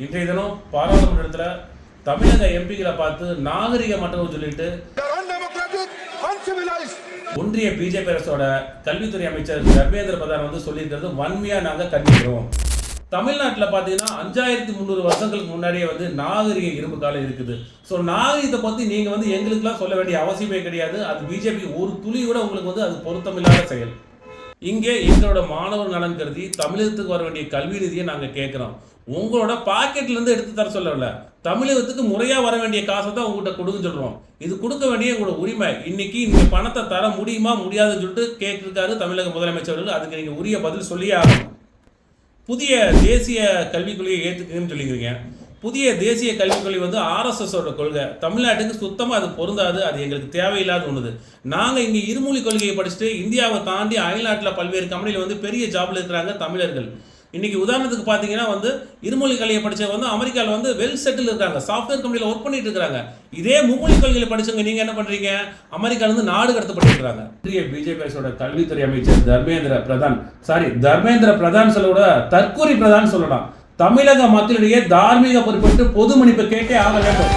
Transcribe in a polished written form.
இன்றைய தினம் பாராளுமன்றத்தில் தமிழக எம்பிகளை பார்த்து நாகரிகமற்றவர் சொல்லிட்டு ஒன்றிய பிஜேபி அரசோட கல்வித்துறை அமைச்சர் தர்மேந்திர பிரதான் வந்து சொல்லியிருக்கிறது வன்மையா நாங்கள் கண்டிக்கிறோம். தமிழ்நாட்டில் பார்த்தீங்கன்னா 5300 வருஷங்களுக்கு முன்னாடியே வந்து நாகரிக இரும்பு காலம் இருக்குது. ஸோ நாகரிகத்தை பற்றி நீங்கள் வந்து எங்களுக்குலாம் சொல்ல வேண்டிய அவசியமே கிடையாது. அது பிஜேபி ஒரு துளி கூட உங்களுக்கு வந்து அது பொருத்தமில்லாத செயல். இங்கே எங்களோட மாணவர் நலன் கருதி தமிழகத்துக்கு வர வேண்டிய கல்வி நிதியை நாங்கள் கேட்குறோம். உங்களோட பாக்கெட்லேருந்து எடுத்து தர சொல்லல, தமிழகத்துக்கு முறையாக வர வேண்டிய காசை தான் உங்கள்கிட்ட கொடுக்க சொல்கிறோம். இது கொடுக்க வேண்டிய உங்களோட உரிமை. இன்னைக்கு நீங்கள் பணத்தை தர முடியுமா முடியாதுன்னு சொல்லிட்டு கேட்டிருக்காரு தமிழக முதலமைச்சர்கள். அதுக்கு நீங்கள் உரிய பதில் சொல்லியே ஆகணும். புதிய தேசிய கல்விக் கொள்கையை ஏற்றுக்குன்னு சொல்லிக்கிறீங்க. புதிய தேசிய கல்விக் கொள்கை வந்து ஆர்எஸ்எஸோட கொள்கை. தமிழ்நாட்டுக்கு சுத்தமாக அது பொருந்தாது. அது எங்களுக்கு தேவையில்லாத ஒன்றுது. நாங்கள் இங்கே இருமொழி கொள்கையை படிச்சுட்டு இந்தியாவை தாண்டி அயல்நாட்டில் பல்வேறு கம்பெனியில் வந்து பெரிய ஜாப்ல இருக்கிறாங்க தமிழர்கள். இன்னைக்கு உதாரணத்துக்கு பார்த்தீங்கன்னா வந்து இருமொழி கல்வியை படித்தவங்க வந்து அமெரிக்காவில் வந்து வெல் செட்டில் இருக்காங்க, சாஃப்ட்வேர் கம்பெனியில் ஒர்க் பண்ணிட்டு இருக்காங்க. இதே மும்மொழி கொள்கையில் படிச்சவங்க நீங்கள் என்ன பண்ணுறீங்க? அமெரிக்காவிலிருந்து நாடு கடத்தப்பட்டு இருக்கிறாங்க. பிஜேபி அரசோட கல்வித்துறை அமைச்சர் தர்மேந்திர பிரதான் சொல்லோட தற்கூரி பிரதான் சொல்லலாம். தமிழக மக்களிடையே தார்மீக பொறுப்பேற்று பொது மன்னிப்பு கேட்டே ஆக வேண்டும்.